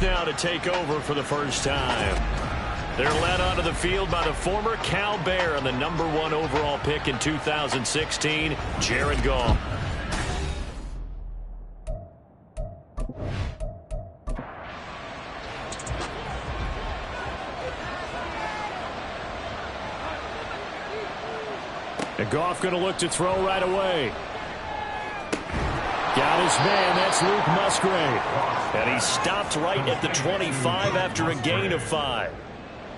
Steelers now to take over for the first time. They're led onto the field by the former Cal Bear and the #1 overall pick in 2016, Jared Goff. And Goff going to look to throw right away. Got his man. That's Luke Musgrave. And he stopped right at the 25 after a gain of 5.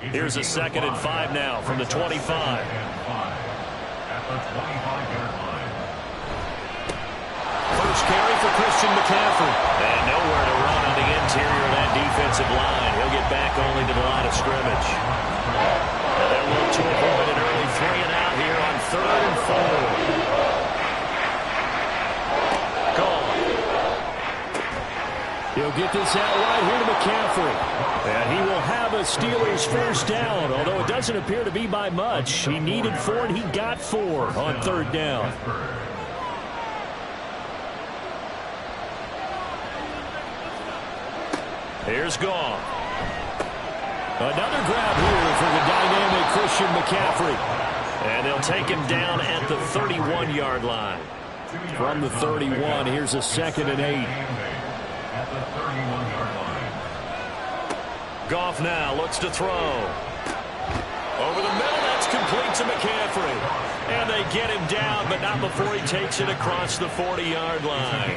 Here's a 2nd and 5 now from the 25. First carry for Christian McCaffrey. And nowhere to run on the interior of that defensive line. He'll get back only to the line of scrimmage. And they'll look to avoid an early 3 and out here on 3rd and 4. He'll get this out wide here to McCaffrey. And he will have a Steelers first down, although it doesn't appear to be by much. He needed 4, and he got 4 on 3rd down. Here's Goff. Another grab here for the dynamic Christian McCaffrey. And they'll take him down at the 31-yard line. From the 31, here's a 2nd and 8. At the 31-yard line. Goff now looks to throw. Over the middle, that's complete to McCaffrey. And they get him down, but not before he takes it across the 40-yard line.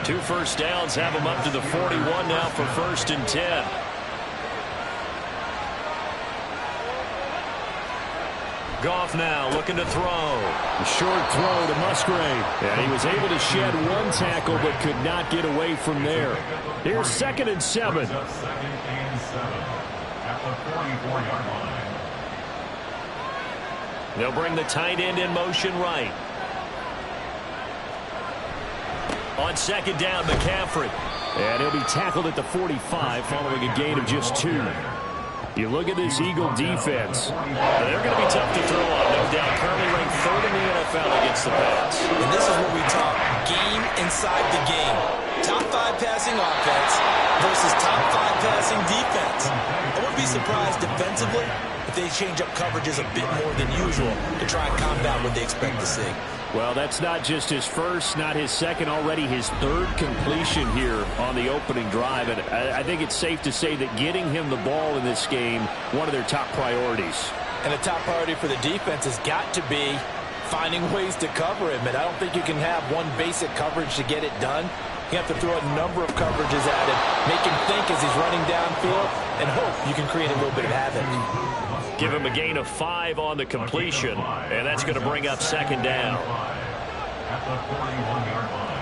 2 first downs have him up to the 41 now for 1st and 10. Goff now looking to throw. A short throw to Musgrave. And he was able to shed 1 tackle but could not get away from there. Here's 2nd and 7. At the 44-yard line. They'll bring the tight end in motion right. On 2nd down, McCaffrey. And he'll be tackled at the 45 following a gain of just 2. You look at this Eagle defense. They're going to be tough to throw on, no doubt. Currently ranked 3rd in the NFL against the pass. And this is what we talk. Game inside the game. Top 5 passing offense versus top 5 passing defense. I wouldn't be surprised defensively if they change up coverages a bit more than usual to try and combat what they expect to see. Well, that's not just his first, not his second, already his 3rd completion here on the opening drive. And I think it's safe to say that getting him the ball in this game, one of their top priorities. And a top priority for the defense has got to be finding ways to cover him. And I don't think you can have one basic coverage to get it done. You have to throw a number of coverages at him, make him think as he's running downfield, and hope you can create a little bit of havoc. Give him a gain of 5 on the completion, and that's going to bring up 2nd down. At the 41-yard line.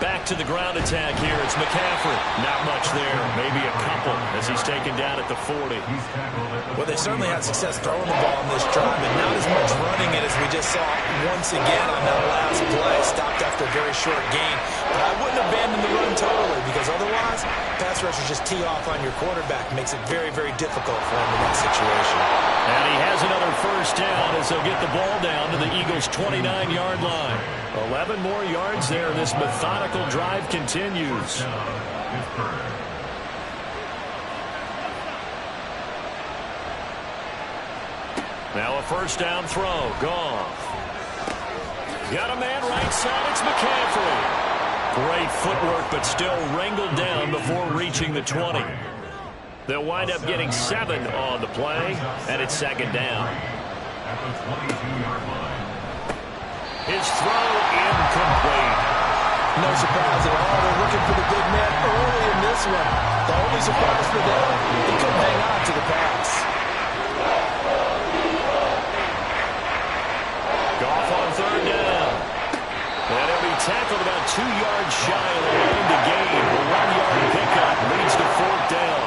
Back to the ground attack here. It's McCaffrey. Not much there. Maybe a couple as he's taken down at the 40. Well, they certainly had success throwing the ball in this drive, but not as much running it as we just saw once again on that last play. Stopped after a very short gain. But I wouldn't abandon the run totally, because otherwise, pass rushers just tee off on your quarterback. It makes it very, very difficult for him in that situation. And he has another first down as they'll get the ball down to the Eagles' 29-yard line. 11 more yards there. This methodical drive continues. Now a first down throw. Goff. Got a man right side. It's McCaffrey. Great footwork, but still wrangled down before reaching the 20. They'll wind up getting 7 on the play, and it's 2nd down. At the 22-yard line. His throw incomplete. No surprise at all. They're looking for the big man early in this one. The only surprise for them, he couldn't hang on to the pass. Goff on 3rd down. And he'll be tackled about 2 yards shy of the line to gain. A 1-yard pickup leads to 4th down.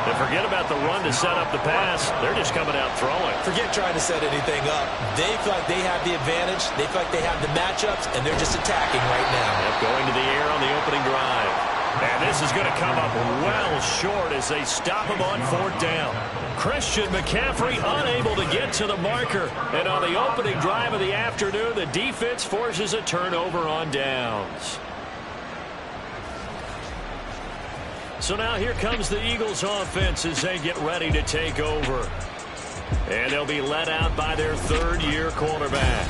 And forget about the run to set up the pass. They're just coming out throwing. Forget trying to set anything up. They feel like they have the advantage. They feel like they have the matchups, and they're just attacking right now. Yep, going to the air on the opening drive. And this is going to come up well short as they stop him on 4th down. Christian McCaffrey unable to get to the marker. And on the opening drive of the afternoon, the defense forces a turnover on downs. So now here comes the Eagles offense as they get ready to take over. And they'll be led out by their third-year quarterback.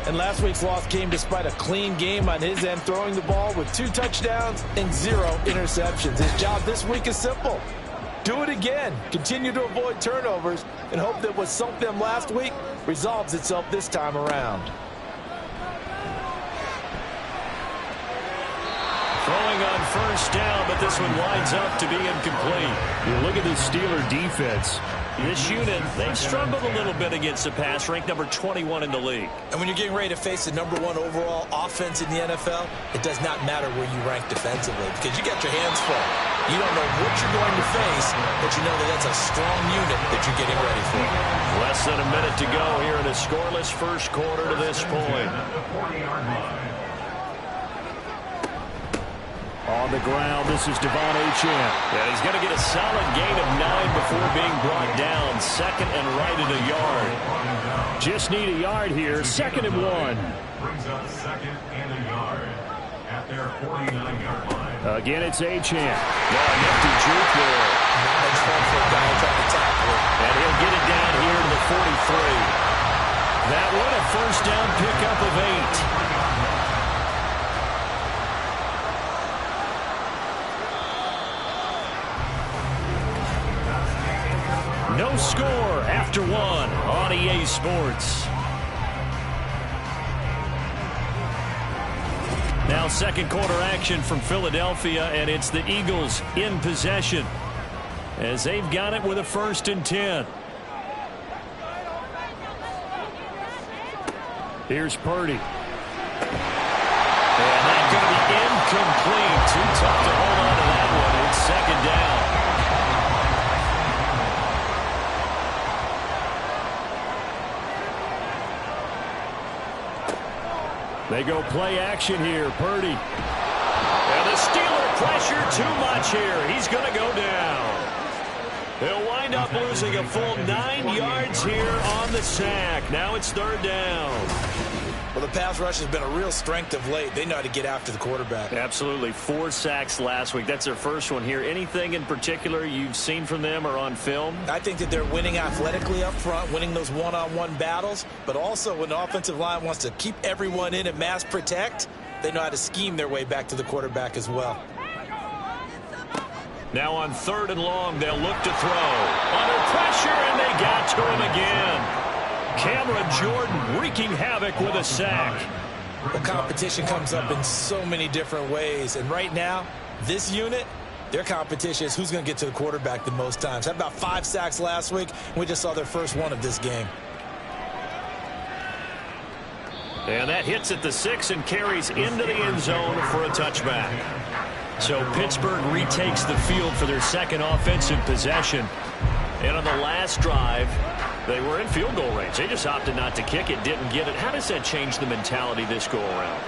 And last week's loss came despite a clean game on his end, throwing the ball with 2 touchdowns and 0 interceptions. His job this week is simple. Do it again. Continue to avoid turnovers and hope that what sunk them last week resolves itself this time around. Throwing on first down, but this one winds up to be incomplete. You look at the Steeler defense. This unit, they've struggled a little bit against the pass, ranked number 21 in the league. And when you're getting ready to face the number 1 overall offense in the NFL, it does not matter where you rank defensively because you got your hands full. You don't know what you're going to face, but you know that that's a strong unit that you're getting ready for. Less than a minute to go here in a scoreless first quarter to this point. On the ground, this is Devon Achane. Yeah, he's going to get a solid gain of 9 before being brought down. Second and right at a yard. Just need a yard here. Second and 1. Brings up second and a yard at their 49-yard line. Again, it's Achane. No, nifty juke there. Not much fun for a guy trying to tackle it. And he'll get it down here to the 43. That one a first down pickup of 8. No score after 1 on EA Sports. Now second quarter action from Philadelphia, and it's the Eagles in possession as they've got it with a 1st and 10. Here's Purdy. And that's going to be incomplete. Too tough to hold on to that one. It's second down. They go play action here. Purdy. And the Steeler pressure too much here. He's going to go down. He'll wind up losing a full 9 yards here on the sack. Now it's 3rd down. Well, the pass rush has been a real strength of late. They know how to get after the quarterback. Absolutely. 4 sacks last week. That's their first one here. Anything in particular you've seen from them or on film? I think that they're winning athletically up front, winning those one-on-one battles, but also when the offensive line wants to keep everyone in and mass protect, they know how to scheme their way back to the quarterback as well. Now on 3rd and long, they'll look to throw. Under pressure, and they got to him again. Cameron Jordan wreaking havoc with a sack. The competition comes up in so many different ways, and right now, this unit, their competition is who's going to get to the quarterback the most times. Had about 5 sacks last week, and we just saw their first one of this game. And that hits at the 6 and carries into the end zone for a touchback. So Pittsburgh retakes the field for their second offensive possession. And on the last drive, they were in field goal range. They just opted not to kick it, didn't get it. How does that change the mentality this go around?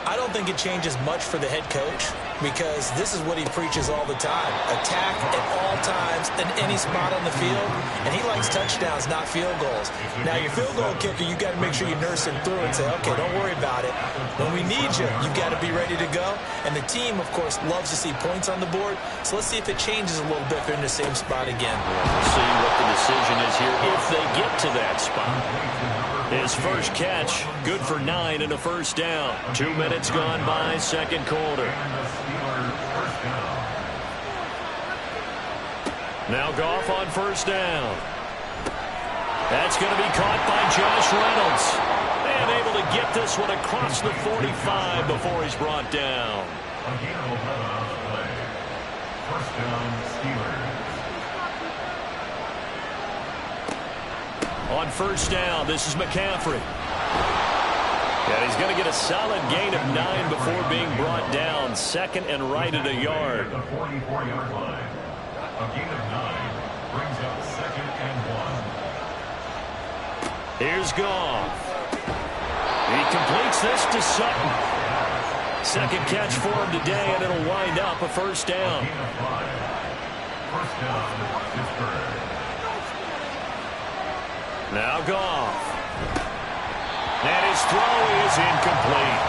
I don't think it changes much for the head coach because this is what he preaches all the time. Attack at all times in any spot on the field, and he likes touchdowns, not field goals. Now, your field goal kicker, you got to make sure you nurse him through and say, okay, don't worry about it. When we need you, you got to be ready to go. And the team, of course, loves to see points on the board, so let's see if it changes a little bit if they're in the same spot again. We'll see what the decision is here if they get to that spot. His first catch, good for 9 and a first down. 2 minutes gone by, second quarter. Now Goff on first down. That's going to be caught by Josh Reynolds. And able to get this one across the 45 before he's brought down. First down, Steelers. On first down, this is McCaffrey. And he's going to get a solid gain of 9 before being brought down. Second and right at a yard. The 44-yard line. A gain of 9 brings up second and 1. Here's Goff. He completes this to Sutton. Second catch for him today, and it'll wind up a first down. A gain of 5. First down, Pittsburgh. Now Goff. And his throw is incomplete.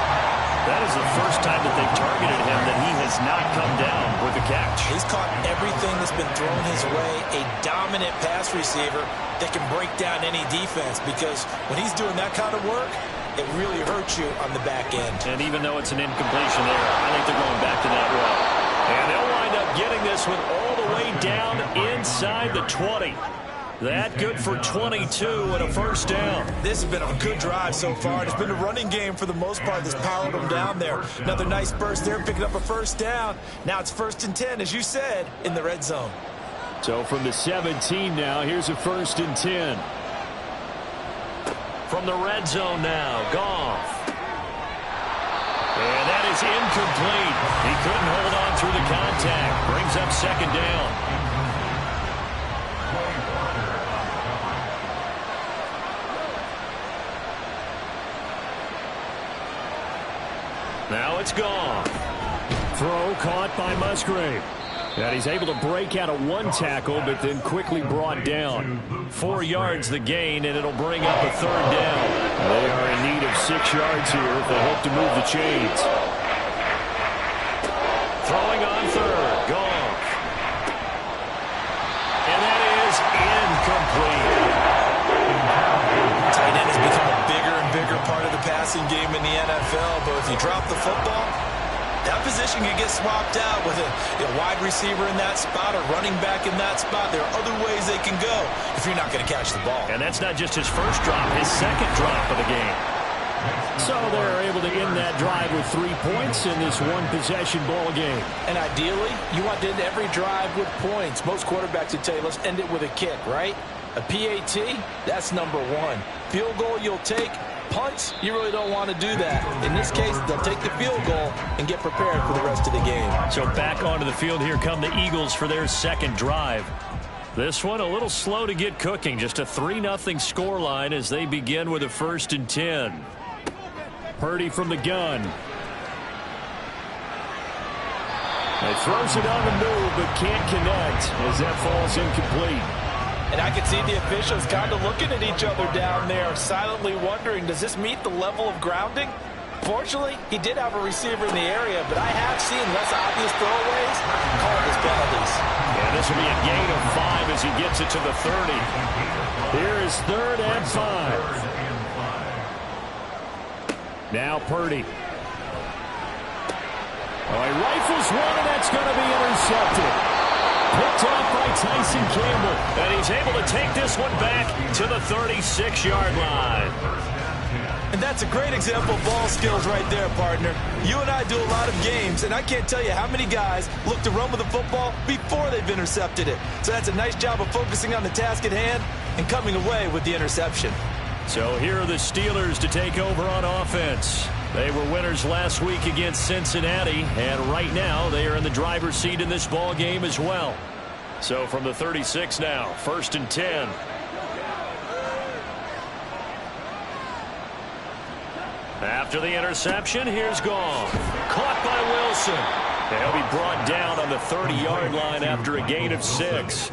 That is the first time that they've targeted him that he has not come down with a catch. He's caught been thrown his way a dominant pass receiver that can break down any defense, because when he's doing that kind of work, it really hurts you on the back end. And even though it's an incompletion there, I think they're going back to that route. And they'll wind up getting this one all the way down inside the 20. That good for 22 and a first down. This has been a good drive so far. It's been a running game for the most part that's powered them down there. Another nice burst there, picking up a first down. Now it's 1st and 10, as you said, in the red zone. So from the 17 now, here's a 1st and 10. From the red zone now, Goff. And that is incomplete. He couldn't hold on through the contact. Brings up 2nd down. Now it's gone. Throw caught by Musgrave. And he's able to break out of one tackle, but then quickly brought down. 4 yards the gain, and it'll bring up a 3rd down. They are in need of 6 yards here if they hope to move the chains. Throwing on 3rd. Goff. And that is incomplete. Tight end has become a bigger and bigger part of the passing game in the NFL, but if you drop the football, that position can get swapped out with a wide receiver in that spot, a running back in that spot. There are other ways they can go if you're not going to catch the ball. And that's not just his first drop, his 2nd drop of the game. So they're able to end that drive with 3 points in this one-possession ball game. And ideally, you want to end every drive with points. Most quarterbacks would tell you, let's end it with a kick, right? A PAT, that's number 1. Field goal you'll take. Punts, you really don't want to do that. In this case, they'll take the field goal and get prepared for the rest of the game. So back onto the field, here come the Eagles for their 2nd drive. This one a little slow to get cooking. Just a 3-0 scoreline as they begin with a 1st and 10. Purdy from the gun. He throws it on the move, but can't connect as that falls incomplete. And I can see the officials kind of looking at each other down there, silently wondering, does this meet the level of grounding? Fortunately, he did have a receiver in the area, but I have seen less obvious throwaways called as penalties. Yeah, this will be a gain of 5 as he gets it to the 30. Here is 3rd and 5. Now Purdy. Oh, he rifles one, and that's going to be intercepted. Picked off by Tyson Campbell. And he's able to take this one back to the 36-yard line. And that's a great example of ball skills right there, partner. You and I do a lot of games, and I can't tell you how many guys look to run with the football before they've intercepted it. So that's a nice job of focusing on the task at hand and coming away with the interception. So here are the Steelers to take over on offense. They were winners last week against Cincinnati, and right now they are in the driver's seat in this ball game as well. So from the 36 now, 1st and 10. After the interception, here's Goff. Caught by Wilson. He'll be brought down on the 30-yard line after a gain of 6.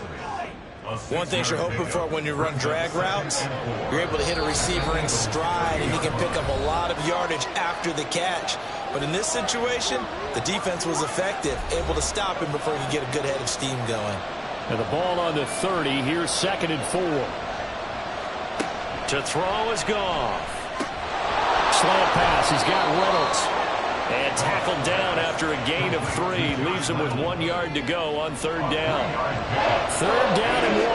One thing you're hoping for when you run drag routes, you're able to hit a receiver in stride, and he can pick up a lot of yardage after the catch. But in this situation, the defense was effective, able to stop him before he could get a good head of steam going. And the ball on the 30. Here's 2nd and 4. To throw is Goff. Slant pass. He's got Reynolds. And tackled down after a gain of 3. Leaves him with 1 yard to go on 3rd down. 3rd down and 1.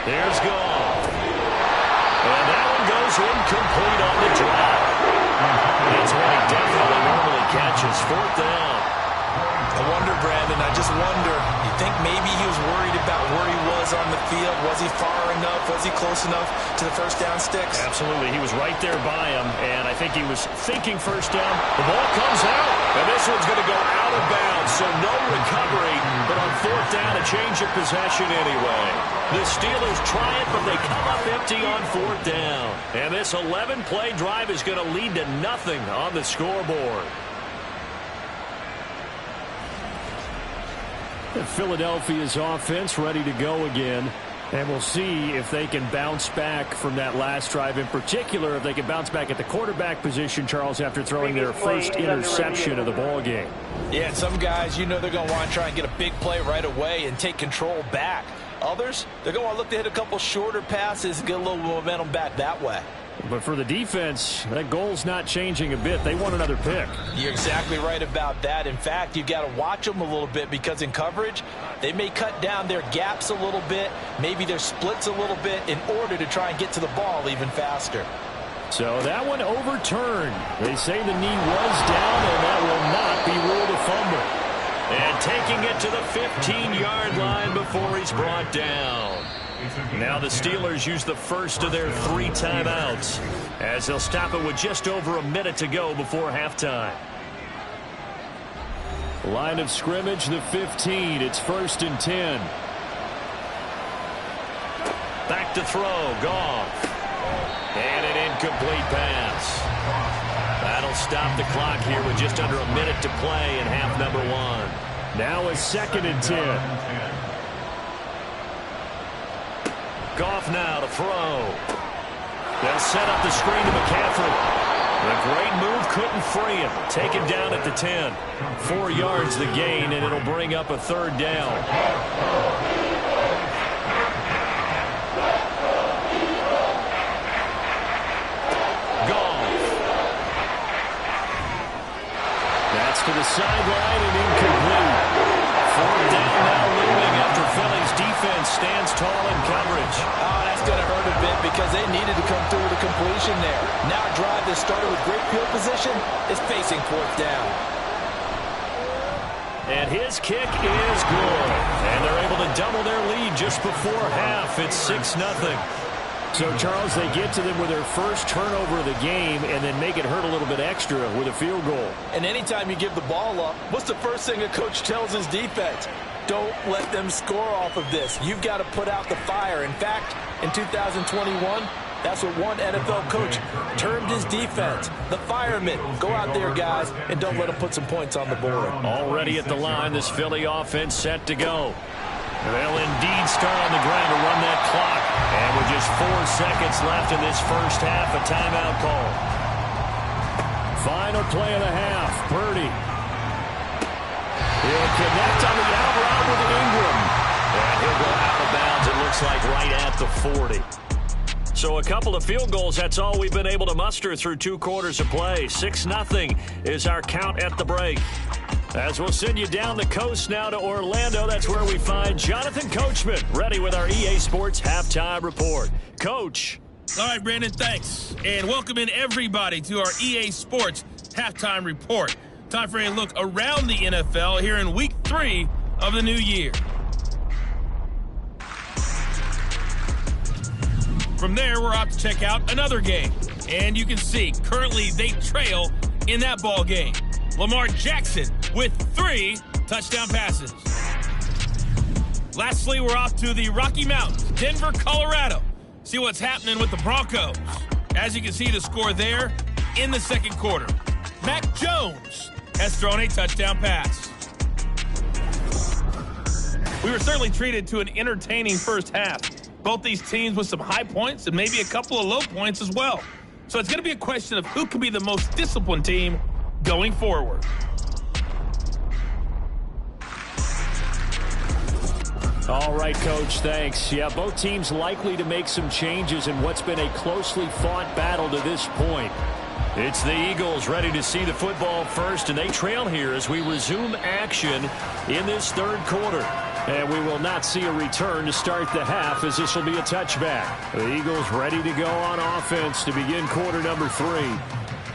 There's Goff. And that one goes incomplete on the drop. That's what he definitely normally catches. 4th down. I wonder, Brandon, I just wonder, you think maybe he was worried about where he was on the field? Was he far enough? Was he close enough to the first down sticks? Absolutely. He was right there by him, and I think he was thinking first down. The ball comes out, and this one's going to go out of bounds, so no recovery, but on 4th down, a change of possession anyway. The Steelers try it, but they come up empty on 4th down. And this 11-play drive is going to lead to nothing on the scoreboard. Philadelphia's offense ready to go again. And we'll see if they can bounce back from that last drive. In particular, if they can bounce back at the quarterback position, Charles, after throwing their first interception of the ball game. Yeah, some guys, you know they're going to want to try and get a big play right away and take control back. Others, they're going to want to look to hit a couple shorter passes and get a little momentum back that way. But for the defense, that goal's not changing a bit. They want another pick. You're exactly right about that. In fact, you've got to watch them a little bit because in coverage, they may cut down their gaps a little bit, maybe their splits a little bit in order to try and get to the ball even faster. So that one overturned. They say the knee was down, and that will not be ruled a fumble. And taking it to the 15-yard line before he's brought down. Now the Steelers use the first of their 3 timeouts as they'll stop it with just over a minute to go before halftime. Line of scrimmage, the 15. It's 1st and 10. Back to throw. Goff. And an incomplete pass. That'll stop the clock here with just under a minute to play in half number 1. Now a 2nd and 10. Goff now to throw. They'll set up the screen to McCaffrey. The great move couldn't free him. Taken down at the 10. 4 yards the gain, and it'll bring up a 3rd down. Goff. That's to the sideline and incomplete. 4th down now looming after Philly's defense stands tall in coverage. Oh, that's going to hurt a bit because they needed to come through with a completion there. Now a drive that started with great field position is facing 4th down. And his kick is good. And they're able to double their lead just before half. It's 6-0. So, Charles, they get to them with their first turnover of the game and then make it hurt a little bit extra with a field goal. And anytime you give the ball up, what's the first thing a coach tells his defense? Don't let them score off of this. You've got to put out the fire. In fact, in 2021, that's what one NFL coach termed his defense. The firemen. Go out there, guys, and don't let them put some points on the board. Already at the line, this Philly offense set to go. They'll indeed start on the ground to run that clock. And with just 4 seconds left in this first half, a timeout call. Final play of the half. Purdy. He'll connect on the out route with Ingram. And he'll go out of bounds, it looks like, right at the 40. So a couple of field goals, that's all we've been able to muster through 2 quarters of play. 6-0 is our count at the break. As we'll send you down the coast now to Orlando, that's where we find Jonathan Coachman, ready with our EA Sports Halftime Report. Coach. All right, Brandon, thanks. And welcome in everybody to our EA Sports Halftime Report. Time for a look around the NFL here in Week 3 of the new year. From there, we're off to check out another game. And you can see, currently they trail in that ball game. Lamar Jackson with 3 touchdown passes. Lastly, we're off to the Rocky Mountains, Denver, Colorado. See what's happening with the Broncos. As you can see, the score there in the 2nd quarter. Mac Jones has thrown a touchdown pass. We were certainly treated to an entertaining first half. Both these teams with some high points and maybe a couple of low points as well. So it's going to be a question of who can be the most disciplined team going forward. All right, Coach, thanks. Yeah, both teams likely to make some changes in what's been a closely fought battle to this point. It's the Eagles ready to see the football first, and they trail here as we resume action in this 3rd quarter. And we will not see a return to start the half, as this will be a touchback. The Eagles ready to go on offense to begin quarter number 3.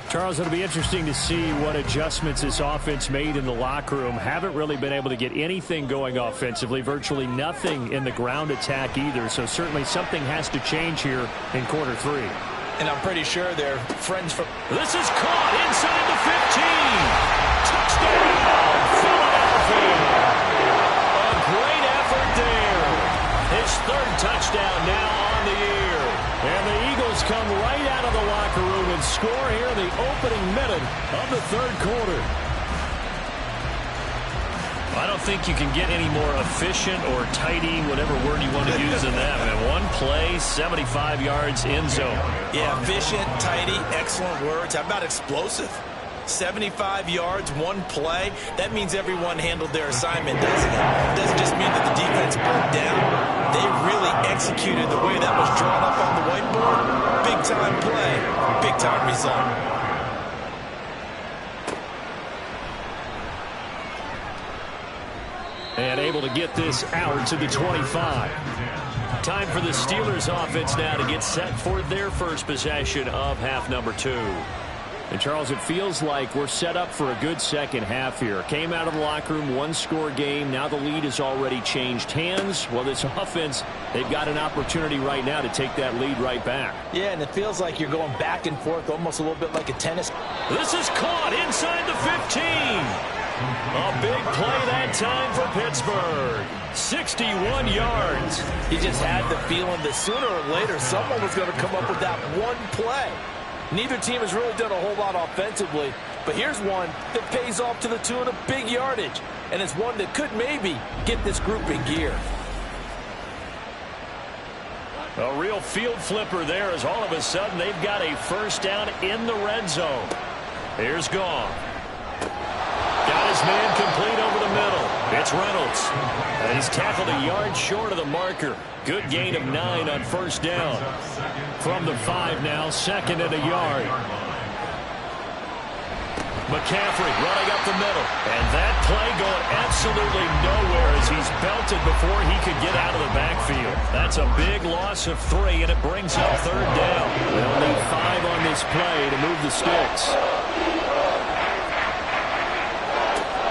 Charles, it'll be interesting to see what adjustments this offense made in the locker room. Haven't really been able to get anything going offensively, virtually nothing in the ground attack either. So certainly something has to change here in quarter 3. And I'm pretty sure they're friends from... This is caught inside the 15. Touchdown, Philadelphia. A great effort there. His 3rd touchdown now on the year. And the Eagles come right out of the locker room and score here in the opening minute of the 3rd quarter. I don't think you can get any more efficient or tidy, whatever word you want to use than that. Man, one play, 75 yards in zone. Yeah, efficient, tidy, excellent words. How about explosive? 75 yards, one play. That means everyone handled their assignment, doesn't it? It doesn't just mean that the defense broke down. They really executed the way that was drawn up on the whiteboard. Big-time play, big-time result. And able to get this out to the 25. Time for the Steelers offense now to get set for their first possession of half number 2. And, Charles, it feels like we're set up for a good second half here. Came out of the locker room, one-score game. Now the lead has already changed hands. Well, this offense, they've got an opportunity right now to take that lead right back. Yeah, and it feels like you're going back and forth, almost a little bit like a tennis. This is caught inside the 15. A big play that time for Pittsburgh. 61 yards. He just had the feeling that sooner or later someone was going to come up with that one play. Neither team has really done a whole lot offensively, but here's one that pays off to the tune of big yardage, and it's one that could maybe get this group in gear. A real field flipper there as all of a sudden they've got a first down in the red zone. Here's Goff. Got his man complete over the middle. It's Reynolds. And he's tackled a yard short of the marker. Good gain of 9 on first down. From the 5 now, second and a yard. McCaffrey running up the middle. And that play going absolutely nowhere as he's belted before he could get out of the backfield. That's a big loss of 3, and it brings up third down. They'll need 5 on this play to move the sticks.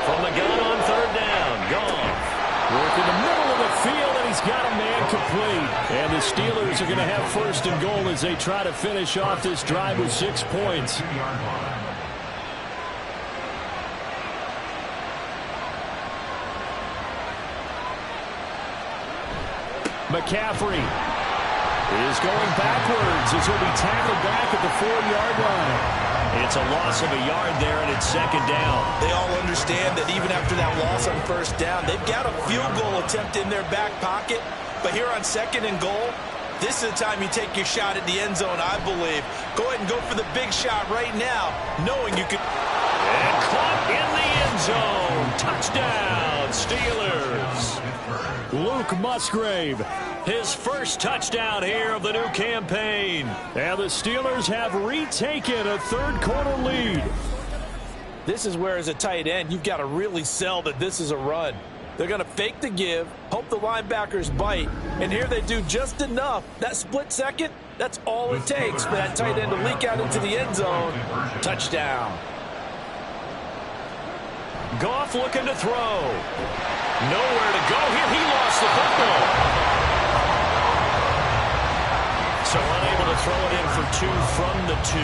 From the gun on third down, Goff. Work in the middle of the field, and he's got a man complete. And the Steelers are going to have first and goal as they try to finish off this drive with 6 points. McCaffrey is going backwards as he'll be tackled back at the 4-yard line. It's a loss of a yard there, and it's second down. They all understand that even after that loss on first down, they've got a field goal attempt in their back pocket. But here on second and goal, this is the time you take your shot at the end zone, I believe. Go ahead and go for the big shot right now, knowing you can. And caught in the end zone. Touchdown, Steelers. Luke Musgrave, his first touchdown here of the new campaign. And the Steelers have retaken a third-quarter lead. This is where, as a tight end, you've got to really sell that this is a run. They're going to fake the give, hope the linebackers bite, and here they do just enough. That split second, that's all it takes for that tight end to leak out into the end zone. Touchdown. Goff looking to throw. Nowhere to go here. He lost the football. So unable to throw it in for 2 from the 2.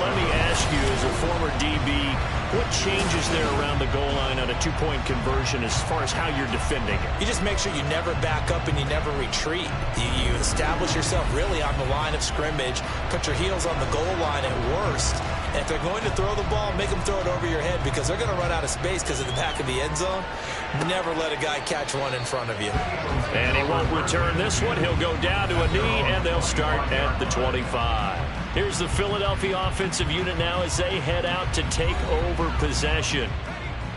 Let me ask you, as a former DB, what changes there around the goal line on a 2-point conversion as far as how you're defending it? You just make sure you never back up and you never retreat. You establish yourself really on the line of scrimmage, put your heels on the goal line at worst. And if they're going to throw the ball, make them throw it over your head because they're going to run out of space because of the back of the end zone. Never let a guy catch one in front of you. And he won't return this one. He'll go down to a knee, and they'll start at the 25. Here's the Philadelphia offensive unit now as they head out to take over possession.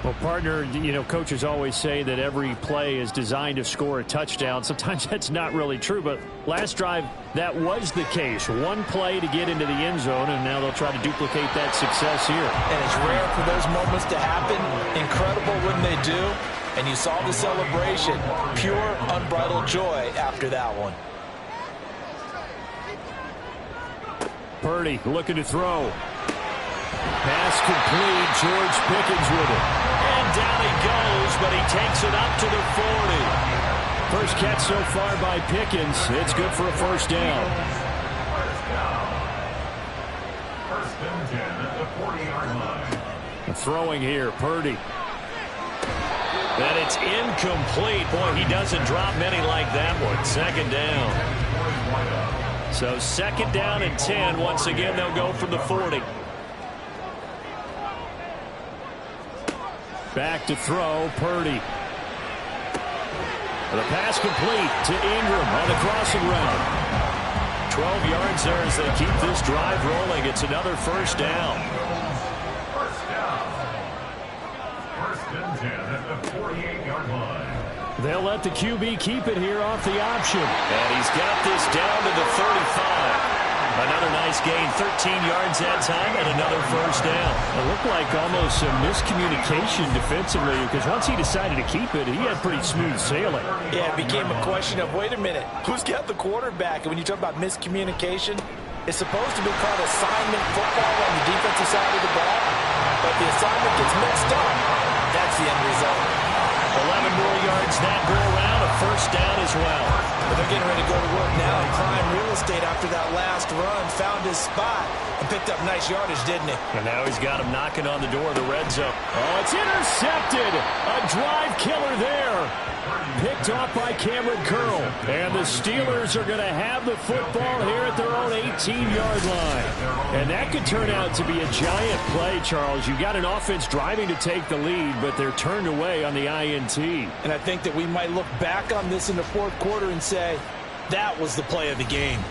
Well, partner, you know, coaches always say that every play is designed to score a touchdown. Sometimes that's not really true, but last drive, that was the case. One play to get into the end zone, and now they'll try to duplicate that success here. And it's rare for those moments to happen. Incredible when they do. And you saw the celebration. Pure, unbridled joy after that one. Purdy looking to throw. Pass complete. George Pickens with it. And down he goes, but he takes it up to the 40. First catch so far by Pickens. It's good for a first down. First and 10 at the 40-yard line. Throwing here, Purdy. And it's incomplete. Boy, he doesn't drop many like that one. Second down. So second down and 10. Once again, they'll go from the 40. Back to throw, Purdy. The pass complete to Ingram on the crossing route. 12 yards there as they keep this drive rolling. It's another first down. First down. First and 10 at the 48-yard line. They'll let the QB keep it here off the option. And he's got this down to the 35. Another nice gain, 13 yards that time, and another first down. It looked like almost a miscommunication defensively, because once he decided to keep it, he had pretty smooth sailing. Yeah, it became a question of, wait a minute, who's got the quarterback? And when you talk about miscommunication, it's supposed to be called assignment football on the defensive side of the ball, but the assignment gets mixed up. That's the end result. 11 more yards that go around, a first down as well. But they're getting ready to go to work now and prime real estate after that last run. Found his spot and picked up nice yardage, didn't he? And now he's got him knocking on the door of the red zone. Oh, it's intercepted. A drive killer there. Picked off by Cameron Curl. And the Steelers are going to have the football here at their own 18-yard line. And that could turn out to be a giant play, Charles. You've got an offense driving to take the lead, but they're turned away on the INT. And I think that we might look back on this in the fourth quarter and say, that was the play of the game.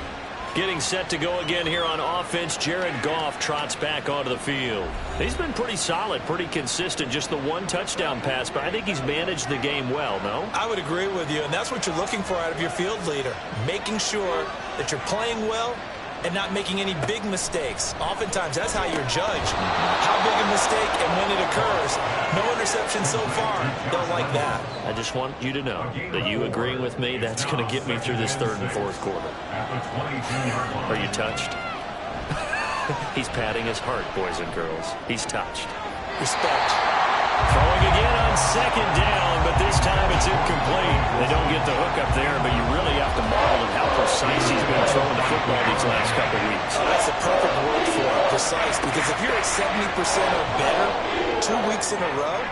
Getting set to go again here on offense, Jared Goff trots back onto the field. He's been pretty solid, pretty consistent, just the one touchdown pass, but I think he's managed the game well, no? I would agree with you, and that's what you're looking for out of your field leader, making sure that you're playing well and not making any big mistakes. Oftentimes, that's how you're judged. How big a mistake and when it occurs. No interception so far. Don't like that. I just want you to know that you agreeing with me, that's going to get me through this third and fourth quarter. Are you touched? He's patting his heart, boys and girls. He's touched. Respect. Throwing again on second down, but this time it's incomplete. They don't get the hook up there, but you really have to marvel at how precise he's been throwing the football these last couple weeks. Oh, that's a perfect word for it, precise, because if you're at 70% or better 2 weeks in a row,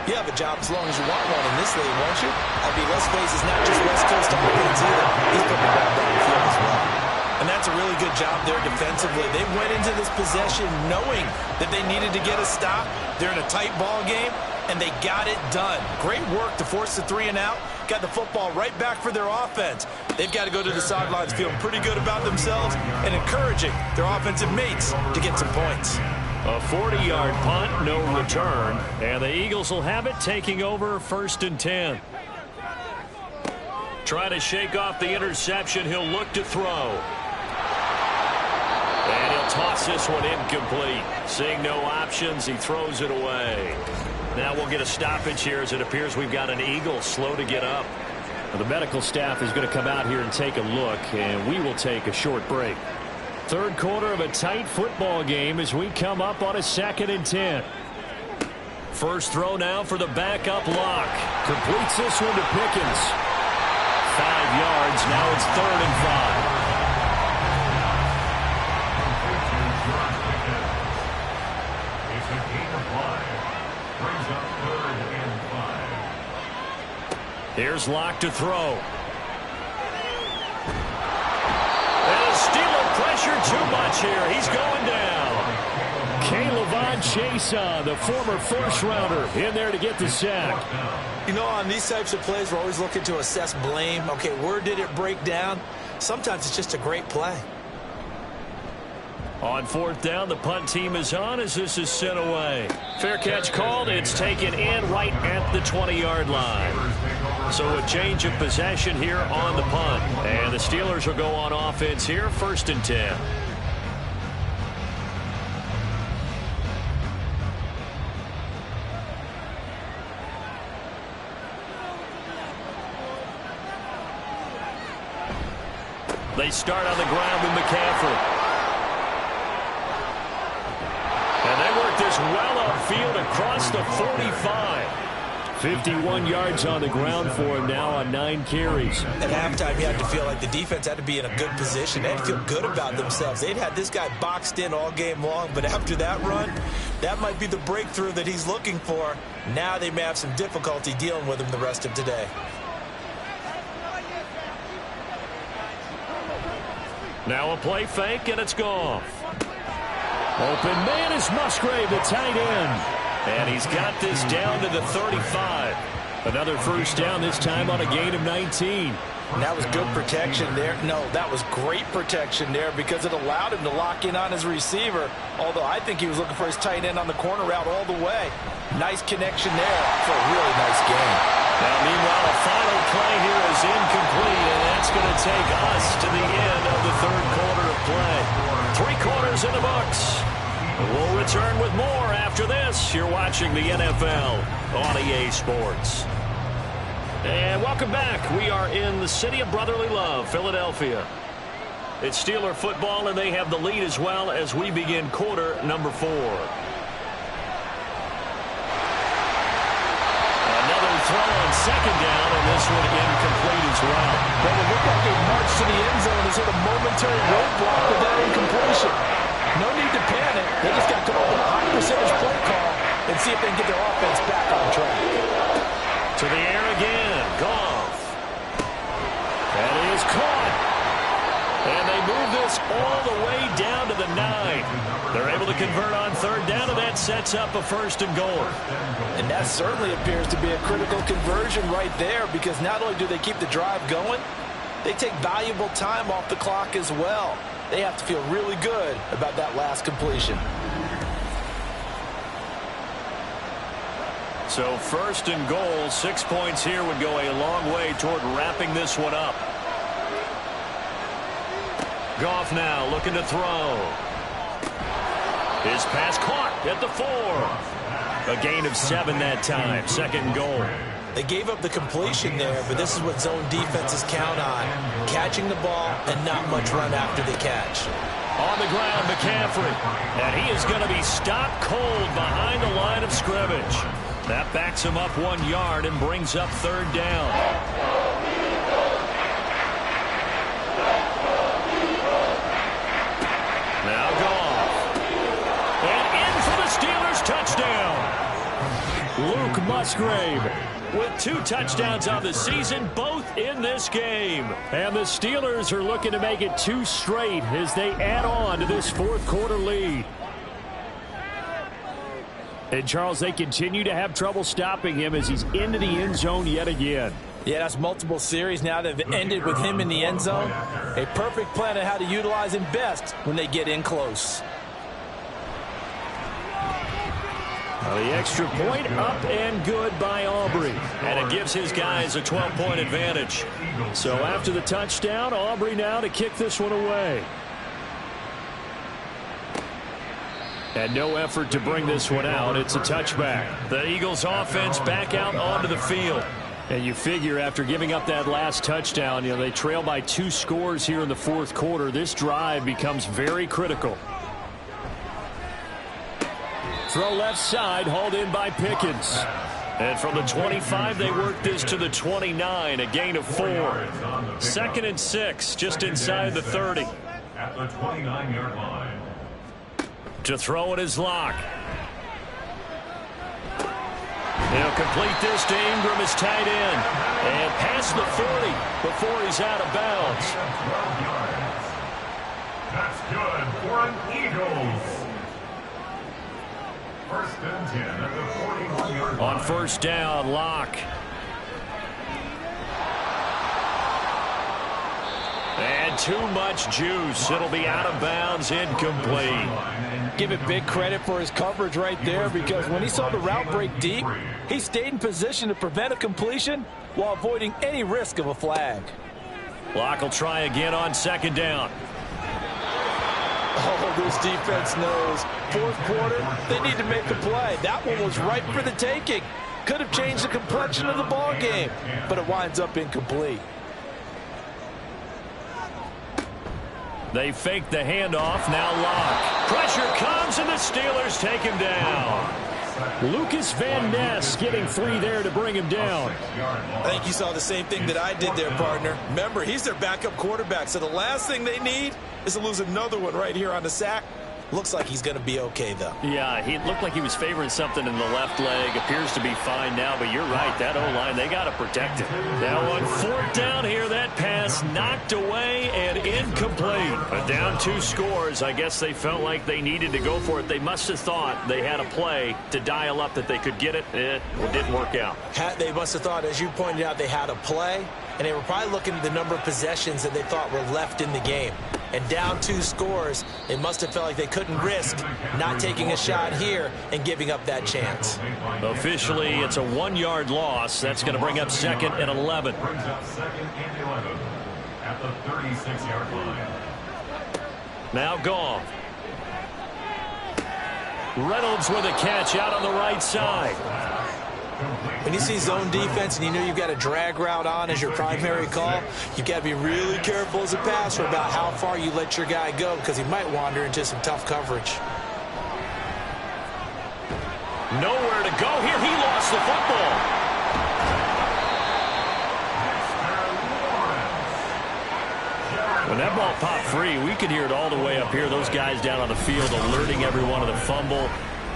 you have a job as long as you want one in this league, won't you? I mean, let's face it, it's not just West Coast offense either. He's putting the ball down the field as well. And that's a really good job there defensively. They went into this possession knowing that they needed to get a stop. They're in a tight ball game, and they got it done. Great work to force the 3 and out. Got the football right back for their offense. They've got to go to the sidelines feeling pretty good about themselves and encouraging their offensive mates to get some points. A 40-yard punt, no return, and the Eagles will have it taking over first and 10. Trying to shake off the interception. He'll look to throw. And he'll toss this one incomplete. Seeing no options, he throws it away. Now we'll get a stoppage here as it appears we've got an Eagle slow to get up. Well, the medical staff is going to come out here and take a look, and we will take a short break. Third quarter of a tight football game as we come up on a 2nd and 10. First throw now for the backup lock. Completes this one to Pickens. 5 yards. Now it's 3rd and 5. It's a gain of 5. Brings up 3rd and 5. Here's Locke to throw. And a Steeler pressure too much here. He's going down. K'Lavon Chason, the former first-rounder, in there to get the sack. You know, on these types of plays, we're always looking to assess blame. Okay, where did it break down? Sometimes it's just a great play. On 4th down, the punt team is on as this is sent away. Fair catch called. It's taken in right at the 20-yard line. So a change of possession here on the punt. And the Steelers will go on offense here, 1st and 10. They start on the ground with McCaffrey. And they work this well upfield across the 45. 51 yards on the ground for him now on 9 carries. At halftime, you had to feel like the defense had to be in a good position. They had to feel good about themselves. They'd had this guy boxed in all game long, but after that run, that might be the breakthrough that he's looking for. Now they may have some difficulty dealing with him the rest of today. Now a play fake, and it's Goff. Open man is Musgrave, the tight end. And he's got this down to the 35. Another first down, this time on a gain of 19. And that was good protection there. No, that was great protection there because it allowed him to lock in on his receiver, although I think he was looking for his tight end on the corner route all the way. Nice connection there for a really nice game. Now, meanwhile, a final play here is incomplete, and that's going to take us to the end of the third quarter of play. 3 quarters in the books. We'll return with more after this. You're watching the NFL on EA Sports. And welcome back. We are in the city of brotherly love, Philadelphia. It's Steeler football, and they have the lead as well as we begin quarter number 4. Another throw on second down, and this one incomplete as well. Well, it looked like they marched to the end zone and hit a momentary roadblock with that incompletion. No need to panic. They just got to come up with a high percentage play call and see if they can get their offense back on track. To the air again, Goff. That is caught. And they move this all the way down to the 9. They're able to convert on third down, and that sets up a first and goal. And that certainly appears to be a critical conversion right there because not only do they keep the drive going, they take valuable time off the clock as well. They have to feel really good about that last completion. So first and goal, 6 points here would go a long way toward wrapping this one up. Goff now looking to throw. His pass caught at the 4. A gain of 7 that time. Second and goal. They gave up the completion there, but this is what zone defenses count on. Catching the ball and not much run after the catch. On the ground, McCaffrey. And he is going to be stopped cold behind the line of scrimmage. That backs him up 1 yard and brings up third down. Now Goff. And in for the Steelers touchdown. Luke Musgrave with 2 touchdowns on the season, both in this game. And the Steelers are looking to make it 2 straight as they add on to this fourth quarter lead. And, Charles, they continue to have trouble stopping him as he's into the end zone yet again. Yeah, that's multiple series now that have ended with him in the end zone. A perfect plan on how to utilize him best when they get in close. Well, the extra point up and good by Aubrey. And it gives his guys a 12-point advantage. So after the touchdown, Aubrey now to kick this one away. And no effort to bring this one out. It's a touchback. The Eagles offense back out onto the field. And you figure after giving up that last touchdown, you know, they trail by 2 scores here in the fourth quarter. This drive becomes very critical. Throw left side, hauled in by Pickens. And from the 25, they work this to the 29, a gain of 4. 2nd and 6, just inside the 30. At the 29-yard line. To throw it is Locke. He'll complete this to Ingram as tight end. And past the 40 before he's out of bounds. 12 yards. That's good for an Eagles. 1st and 10 at the 41-yard line. On first down, Locke. And too much juice. It'll be out of bounds, incomplete. Give it big credit for his coverage right there because when he saw the route break deep, he stayed in position to prevent a completion while avoiding any risk of a flag. Locke will try again on second down. Oh, this defense knows. Fourth quarter, they need to make a play. That one was ripe for the taking. Could have changed the complexion of the ball game, but it winds up incomplete. They fake the handoff. Now Locke. Pressure comes, and the Steelers take him down. Lucas Van Ness getting 3 there to bring him down. I think you saw the same thing that I did there, partner. Remember, he's their backup quarterback, so the last thing they need is to lose another one right here on the sack. Looks like he's going to be okay, though. Yeah, he looked like he was favoring something in the left leg. Appears to be fine now, but you're right. That O-line, they got to protect it. Now on 4th down here, that pass knocked away and incomplete. But down 2 scores, I guess they felt like they needed to go for it. They must have thought they had a play to dial up that they could get it. It didn't work out. They must have thought, as you pointed out, they had a play, and they were probably looking at the number of possessions that they thought were left in the game. And down 2 scores, they must have felt like they couldn't risk not taking a shot here and giving up that chance. Officially, it's a 1-yard loss. That's going to bring up 2nd and 11. Brings up 2nd and 11 at the 36-yard line. Now gone. Reynolds with a catch out on the right side. When you see zone defense and you know you've got a drag route on as your primary call, you've got to be really careful as a passer about how far you let your guy go, because he might wander into some tough coverage. Nowhere to go here. He lost the football. When that ball popped free, we could hear it all the way up here. Those guys down on the field alerting everyone of the fumble.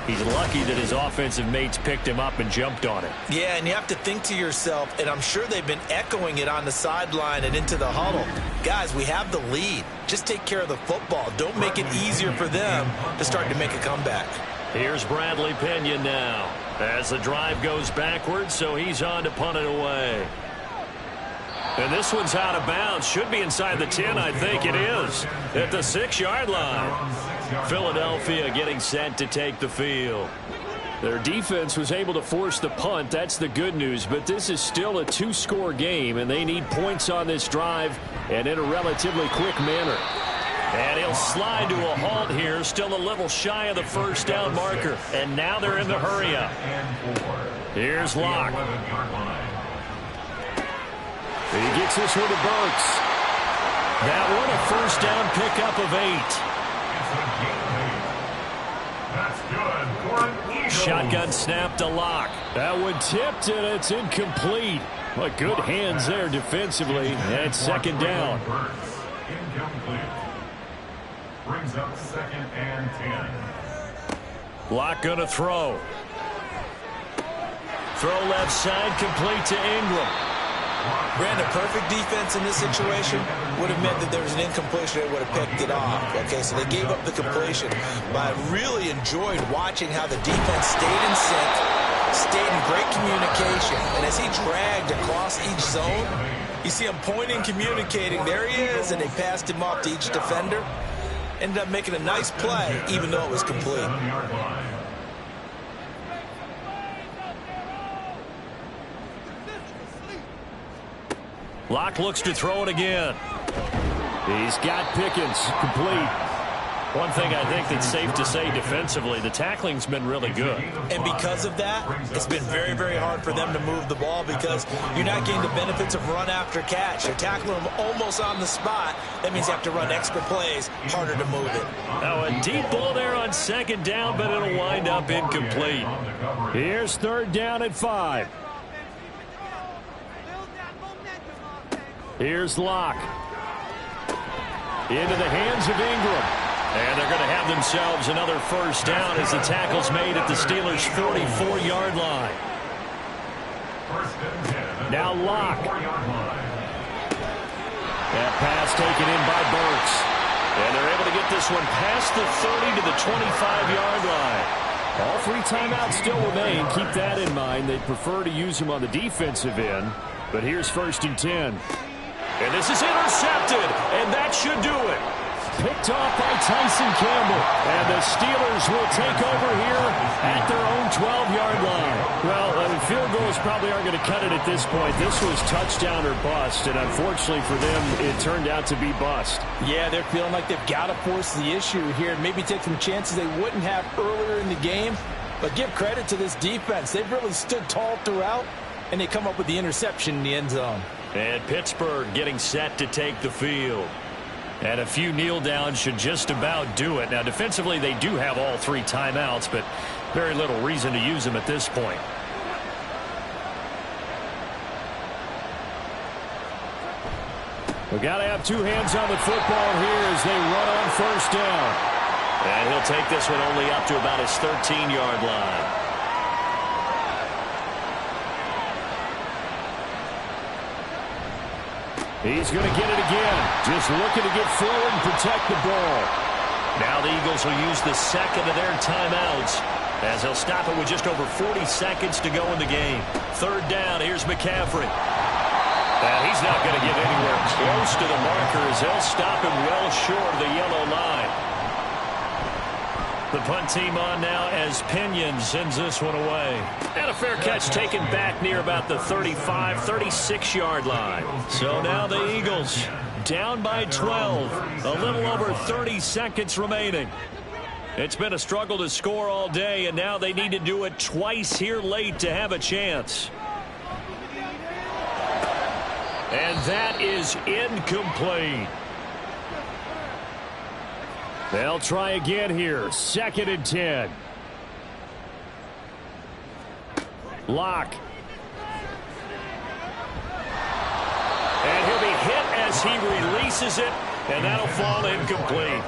He's lucky that his offensive mates picked him up and jumped on it. Yeah, and you have to think to yourself, and I'm sure they've been echoing it on the sideline and into the huddle. Guys, we have the lead. Just take care of the football. Don't make it easier for them to start to make a comeback. Here's Bradley Pinion now as the drive goes backwards, so he's on to punt it away. And this one's out of bounds. Should be inside the 10, I think it is. At the 6-yard line. Philadelphia getting set to take the field. Their defense was able to force the punt. That's the good news. But this is still a 2-score game, and they need points on this drive and in a relatively quick manner. And he'll slide to a halt here. Still a little shy of the 1st down marker. And now they're in the hurry-up. Here's Locke. He gets this one to Burks. That one a 1st down pickup of 8. That's good for an Eagle. Shotgun snap to Locke. That one tipped and it's incomplete. But good hands there defensively. And 2nd down. Incomplete. Brings up 2nd and 10. Locke gonna throw. Throw left side, complete to Ingram. Brandon, perfect defense in this situation would have meant that there was an incompletion. They would have picked it off. Okay, so they gave up the completion. But I really enjoyed watching how the defense stayed in sync, stayed in great communication. And as he dragged across each zone, you see him pointing, communicating. There he is, and they passed him off to each defender. Ended up making a nice play, even though it was complete. Locke looks to throw it again. He's got Pickens complete. One thing I think that's safe to say defensively, the tackling's been really good. And because of that, it's been very, very hard for them to move the ball because you're not getting the benefits of run after catch. You're tackling them almost on the spot. That means you have to run extra plays, harder to move it. Now a deep ball there on 2nd down, but it'll wind up incomplete. Here's 3rd down at 5. Here's Locke. Into the hands of Ingram. And they're going to have themselves another 1st down as the tackle's made at the Steelers' 44-yard line. Now Locke. That pass taken in by Burks. And they're able to get this one past the 30 to the 25-yard line. All 3 timeouts still remain. Keep that in mind. They'd prefer to use them on the defensive end. But here's 1st and 10. And this is intercepted, and that should do it. Picked off by Tyson Campbell, and the Steelers will take over here at their own 12-yard line. Well, field goals probably aren't going to cut it at this point. This was touchdown or bust, and unfortunately for them, it turned out to be bust. Yeah, they're feeling like they've got to force the issue here and maybe take some chances they wouldn't have earlier in the game. But give credit to this defense. They've really stood tall throughout, and they come up with the interception in the end zone. And Pittsburgh getting set to take the field. And a few kneel downs should just about do it. Now, defensively, they do have all 3 timeouts, but very little reason to use them at this point. We've got to have 2 hands on the football here as they run on 1st down. And he'll take this one only up to about his 13-yard line. He's going to get it again. Just looking to get forward and protect the ball. Now the Eagles will use the second of their timeouts as they'll stop it with just over 40 seconds to go in the game. Third down, here's McCaffrey. And he's not going to get anywhere close to the markers. They'll stop him well short of the yellow line. The punt team on now as Pinion sends this one away. And a fair catch taken back near about the 35, 36-yard line. So now the Eagles down by 12. A little over 30 seconds remaining. It's been a struggle to score all day, and now they need to do it twice here late to have a chance. And that is incomplete. They'll try again here. 2nd and 10. Lock. And he'll be hit as he releases it, and that'll fall incomplete.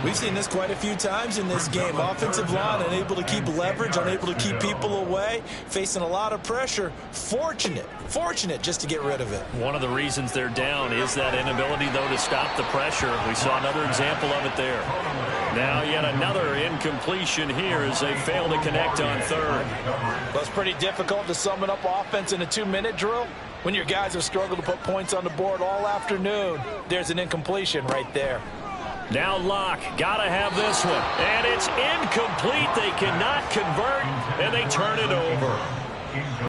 We've seen this quite a few times in this game. Offensive line unable to keep leverage, unable to keep people away, facing a lot of pressure. Fortunate just to get rid of it. One of the reasons they're down is that inability, though, to stop the pressure. We saw another example of it there. Now yet another incompletion here as they fail to connect on third. Well, it's pretty difficult to sum it up offense in a 2-minute drill when your guys have struggled to put points on the board all afternoon. There's an incompletion right there. Now Locke, gotta have this one. And it's incomplete. They cannot convert, and they turn it over.